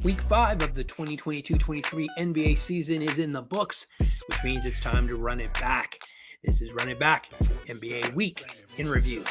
Week 5 of the 2022-23 NBA season is in the books, which means it's time to run it back. This is Run It Back, NBA Week in Review.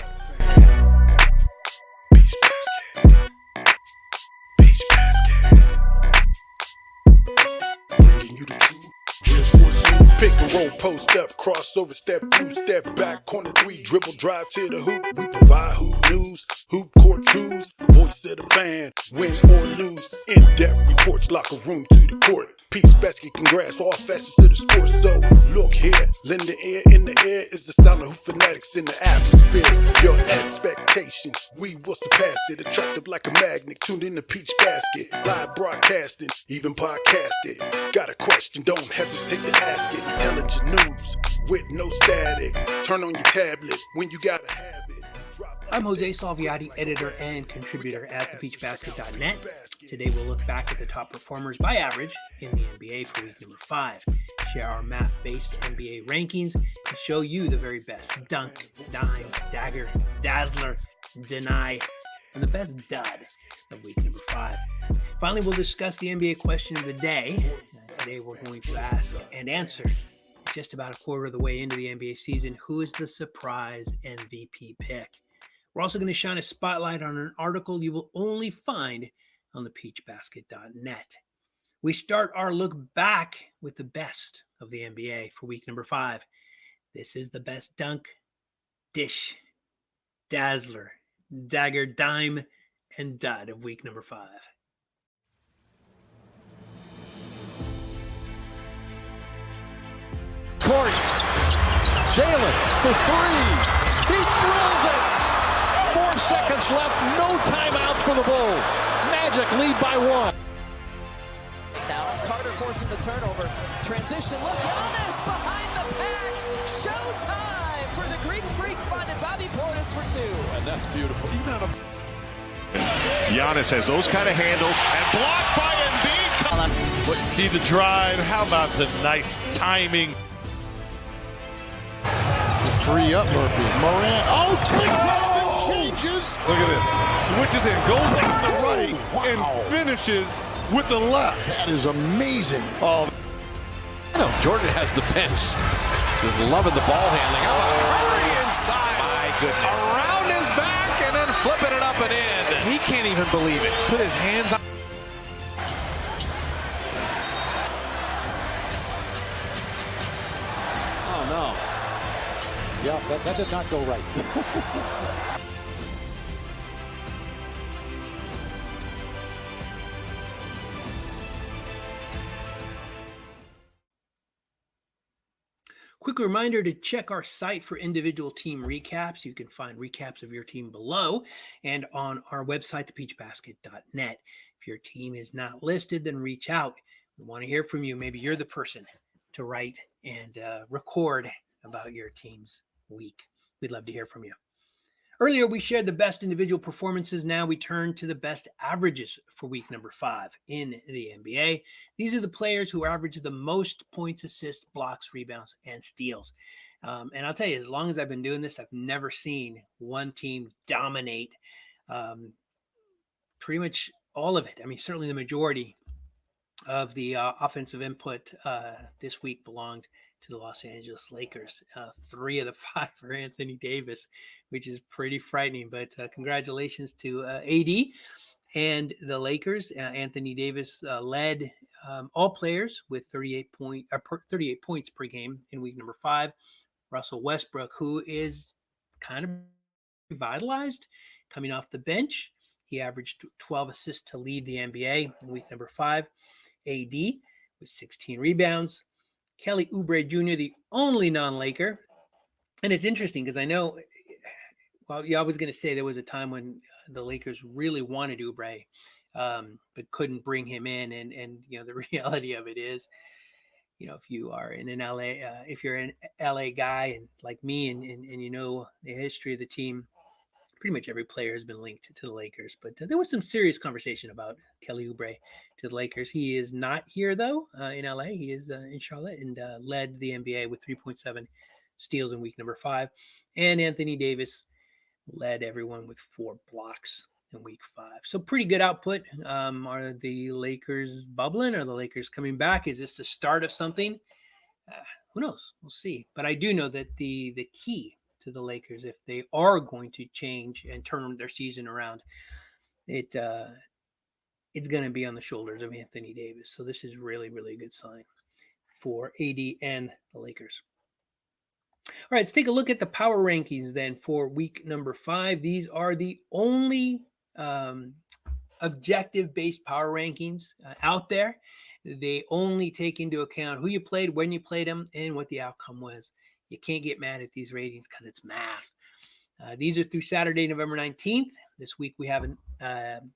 Pick and roll, post up, crossover, step through, step back, corner three, dribble, drive to the hoop. We provide hoop news, hoop court truths, voice of the fan, win or lose. In-depth reports, locker room to the court. Peach basket can grasp all facets of the sport. So look here, lend the air in the air is the sound of hoop fanatics in the atmosphere. Your expectations, we will surpass it. Attractive like a magnet, tuned in the Peach Basket. Live broadcasting, even podcasted. Got a question, don't hesitate to ask it. Intelligent news with no static. Turn on your tablet when you gotta have it. I'm Jose Salviati, editor and contributor at thepeachbasket.net. Today we'll look back at the top performers by average in the NBA for week number 5, share our math-based NBA rankings, and show you the very best dunk, dime, dagger, dazzler, deny, and the best dud of week number 5. Finally, we'll discuss the NBA question of the day. Today we're going to ask and answer, just about a quarter of the way into the NBA season, who is the surprise MVP pick? We're also going to shine a spotlight on an article you will only find on thepeachbasket.net. We start our look back with the best of the NBA for week number 5. This is the best dunk, dish, dazzler, dagger, dime, and dud of week number 5. Court, Jalen for 3. He drills it. 4 seconds left. No timeouts for the Bulls. Magic lead by 1. Now Carter forcing the turnover. Transition look. Giannis behind the pack. Showtime for the Greek Freak, finding Bobby Portis for 2. And that's beautiful. Even on a Giannis has those kind of handles and blocked by Embiid. But see the drive. How about the nice timing? the 3 up Murphy. Morant. Takes off and changes. Look at this. Switches in, goes left to right, and finishes with the left. That is amazing. Oh, I know Jordan has the bench. Just loving the ball handling. Curry inside. My goodness. Around his back and then flipping it up and in. He can't even believe it. Put his hands on. Oh, no. Yeah, that did not go right. Quick reminder to check our site for individual team recaps. You can find recaps of your team below and on our website, thepeachbasket.net. If your team is not listed, then reach out. We want to hear from you. Maybe you're the person to write and record about your team's week. We'd love to hear from you. Earlier, we shared the best individual performances. Now we turn to the best averages for week number 5 in the NBA. These are the players who average the most points, assists, blocks, rebounds, and steals. And I'll tell you, as long as I've been doing this, I've never seen one team dominate pretty much all of it. I mean, certainly the majority of the offensive input this week belonged to the Los Angeles Lakers. 3 of the 5 for Anthony Davis, which is pretty frightening. But congratulations to AD and the Lakers. Anthony Davis led all players with 38 points per game in week number 5. Russell Westbrook, who is kind of revitalized, coming off the bench, he averaged 12 assists to lead the NBA in week number 5. AD with 16 rebounds. Kelly Oubre Jr., the only non-Laker. And it's interesting because I know, well, I was going to say there was a time when the Lakers really wanted Oubre, but couldn't bring him in. And you know, the reality of it is, you know, if you are in an LA, if you're an LA guy and like me and you know the history of the team, pretty much every player has been linked to the Lakers. But there was some serious conversation about Kelly Oubre to the Lakers. He is not here, though, in LA. He is in Charlotte and led the NBA with 3.7 steals in week number 5. And Anthony Davis led everyone with 4 blocks. in week 5. So pretty good output. Are the Lakers bubbling? Are the Lakers coming back? Is this the start of something? Who knows? We'll see. But I do know that the key to the Lakers, if they are going to change and turn their season around, it's going to be on the shoulders of Anthony Davis. So this is really, really a good sign for AD and the Lakers. All right, let's take a look at the power rankings then for week number 5. These are the only objective-based power rankings out there. They only take into account who you played, when you played them, and what the outcome was. You can't get mad at these ratings because it's math. These are through Saturday, November 19th. This week we have an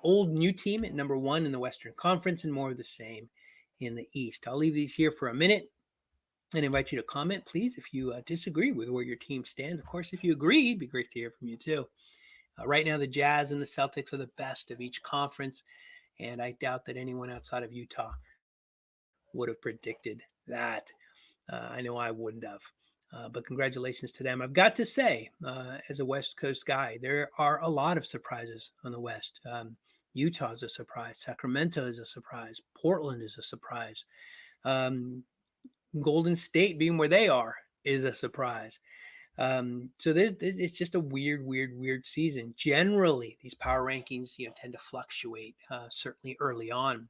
old new team at number 1 in the Western Conference and more of the same in the East. I'll leave these here for a minute and invite you to comment, please, if you disagree with where your team stands. Of course, if you agree, it'd be great to hear from you too. Right now, the Jazz and the Celtics are the best of each conference, and I doubt that anyone outside of Utah would have predicted that. I know I wouldn't have. But congratulations to them. I've got to say, as a West Coast guy, there are a lot of surprises on the West. Utah is a surprise. Sacramento is a surprise. Portland is a surprise. Golden State being where they are is a surprise. So it's just a weird season. Generally, these power rankings, tend to fluctuate, certainly early on,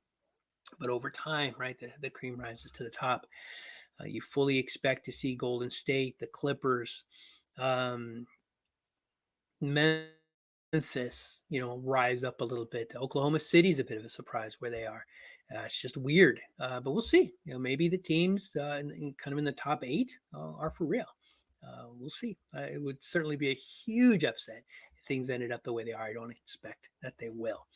but over time, right, the cream rises to the top. You fully expect to see Golden State, the Clippers, Memphis, rise up a little bit. Oklahoma City's a bit of a surprise where they are. It's just weird, but we'll see. Maybe the teams kind of in the top 8 are for real. We'll see. It would certainly be a huge upset if things ended up the way they are. I don't expect that they will.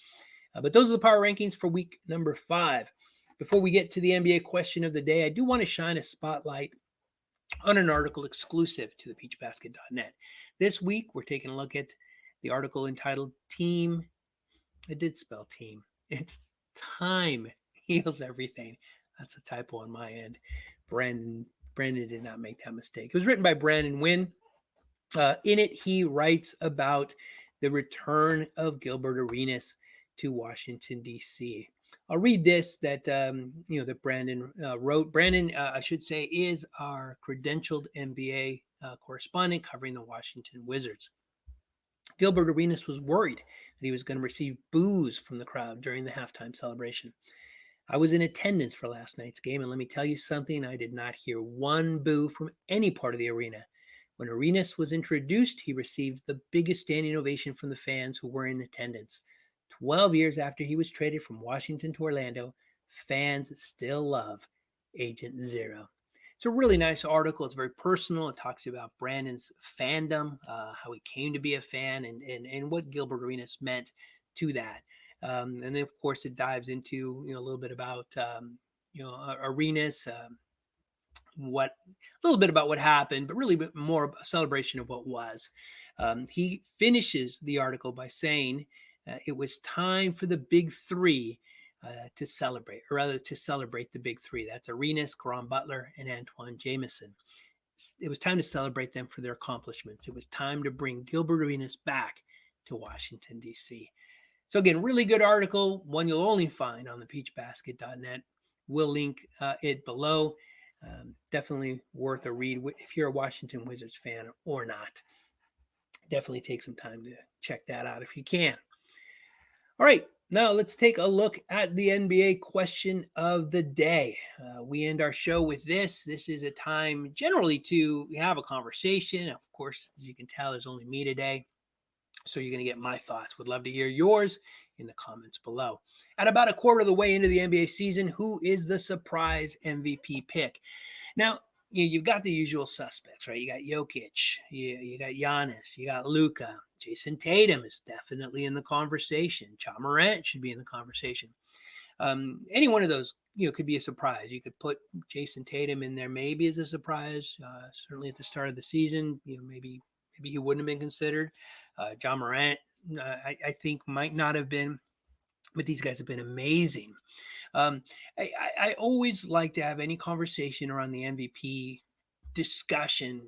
But those are the power rankings for week number 5. Before we get to the NBA question of the day, I do want to shine a spotlight on an article exclusive to the peachbasket.net. This week, we're taking a look at the article entitled Team. I did spell team. It's Time Heals Everything. That's a typo on my end. Brandon did not make that mistake. It was written by Brandon Wynn. In it, he writes about the return of Gilbert Arenas to Washington, D.C. I'll read this that Brandon wrote. Brandon, I should say, is our credentialed NBA correspondent covering the Washington Wizards. Gilbert Arenas was worried that he was going to receive boos from the crowd during the halftime celebration. I was in attendance for last night's game, and let me tell you something, I did not hear one boo from any part of the arena. When Arenas was introduced, he received the biggest standing ovation from the fans who were in attendance. 12 years after he was traded from Washington to Orlando, fans still love Agent Zero. It's a really nice article. It's very personal. It talks about Brandon's fandom, how he came to be a fan, and what Gilbert Arenas meant to that. And then, of course, it dives into a little bit about Arenas, a little bit about what happened, but really more a celebration of what was. He finishes the article by saying it was time for the big 3 to celebrate, or rather to celebrate the big 3. That's Arenas, Caron Butler, and Antoine Jamison. It was time to celebrate them for their accomplishments. It was time to bring Gilbert Arenas back to Washington, D.C. So again, really good article, one you'll only find on the peachbasket.net. We'll link it below. Definitely worth a read if you're a Washington Wizards fan or not. Definitely take some time to check that out if you can. All right, now let's take a look at the NBA question of the day. We end our show with this. This is a time generally to have a conversation. Of course, as you can tell, there's only me today. So you're going to get my thoughts. Would love to hear yours in the comments below. At about a quarter of the way into the NBA season, who is the surprise MVP pick? Now, you've got the usual suspects, right? You got Jokic, you got Giannis, you got Luka. Jason Tatum is definitely in the conversation. Ja Morant should be in the conversation. Any one of those, could be a surprise. You could put Jason Tatum in there maybe as a surprise. Certainly at the start of the season, maybe he wouldn't have been considered. Ja Morant, I think might not have been, but these guys have been amazing. I always like to have any conversation around the MVP discussion.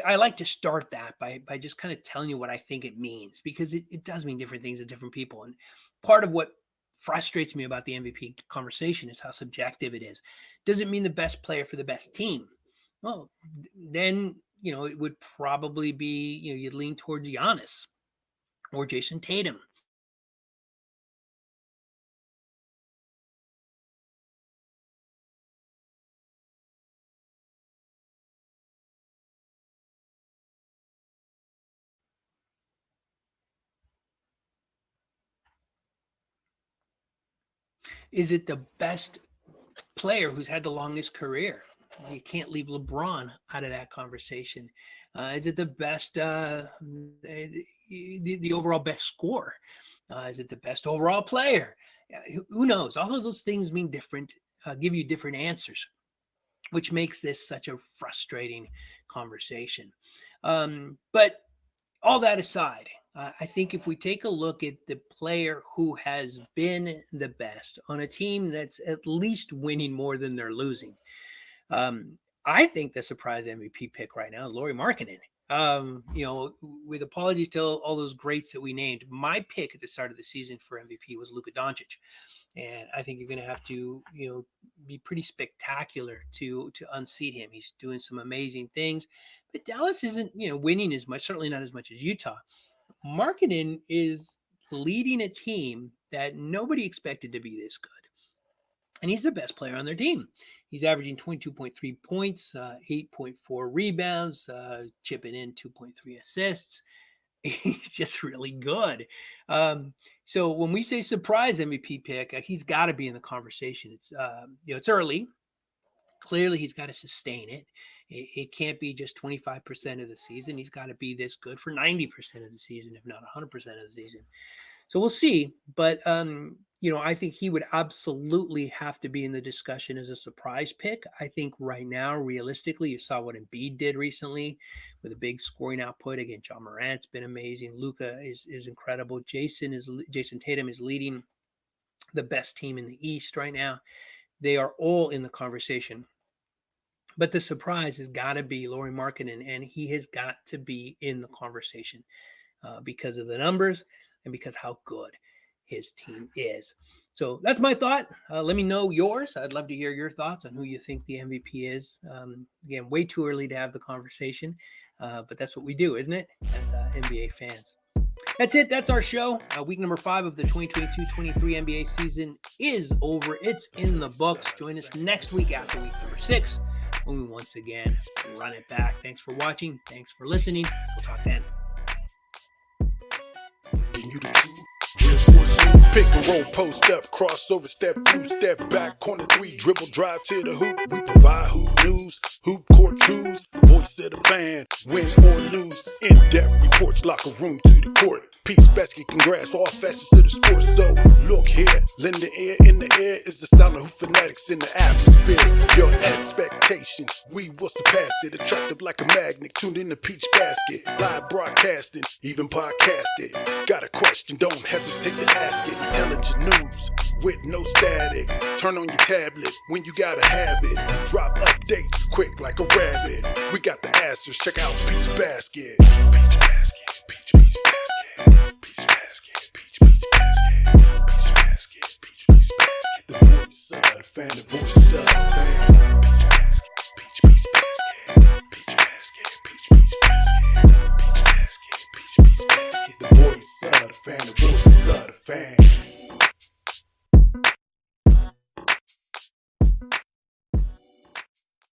I like to start that by just kind of telling you what I think it means, because it does mean different things to different people. And part of what frustrates me about the MVP conversation is how subjective it is. Does it mean the best player for the best team? Well, then, it would probably be, you'd lean towards Giannis or Jason Tatum. Is it the best player who's had the longest career? You can't leave LeBron out of that conversation. Is it the best, the overall best scorer? Is it the best overall player? Who knows? All of those things mean different, give you different answers, which makes this such a frustrating conversation. But all that aside, I think if we take a look at the player who has been the best on a team that's at least winning more than they're losing, I think the surprise MVP pick right now is Lauri Markkanen. With apologies to all those greats that we named, my pick at the start of the season for MVP was Luka Doncic. And I think you're going to have to, be pretty spectacular to unseat him. He's doing some amazing things, but Dallas isn't, winning as much, certainly not as much as Utah. Markkanen is leading a team that nobody expected to be this good. And he's the best player on their team. He's averaging 22.3 points, 8.4 rebounds, chipping in 2.3 assists. He's just really good. So when we say surprise MVP pick, he's got to be in the conversation. It's it's early. Clearly, he's got to sustain it. It can't be just 25% of the season. He's got to be this good for 90% of the season, if not 100% of the season. So we'll see. But, I think he would absolutely have to be in the discussion as a surprise pick. I think right now, realistically, you saw what Embiid did recently with a big scoring output. Again, John Morant's been amazing. Luka is incredible. Jason Tatum is leading the best team in the East right now. They are all in the conversation. But the surprise has got to be Lauri Markkanen, and he has got to be in the conversation because of the numbers and because how good his team is. So that's my thought. Let me know yours. I'd love to hear your thoughts on who you think the MVP is. Again, way too early to have the conversation, but that's what we do, isn't it, as NBA fans? That's it. That's our show. Week number 5 of the 2022-23 NBA season is over. It's in the books. Join us next week after week number 6 when we once again run it back. Thanks for watching. Thanks for listening. We'll talk then. Pick and roll, post up, crossover, step through, step back, corner 3, dribble, drive to the hoop. We provide hoop news, hoop court truths, voice of the fan, win or lose. In-depth reports, locker room to the court. Peace, basket, can grasp all facets of the sport. So look here, lend the air in the air is the sound of hoop fanatics in the atmosphere. Your expectations, we will surpass it. Attractive like a magnet, tuned in the peach basket. Live broadcasting, even podcasted. Got a question, don't hesitate to ask it. Intelligent news with no static. Turn on your tablet when you gotta have it. Drop updates quick like a rabbit. We got the answers, check out Peach Basket. Peach Basket.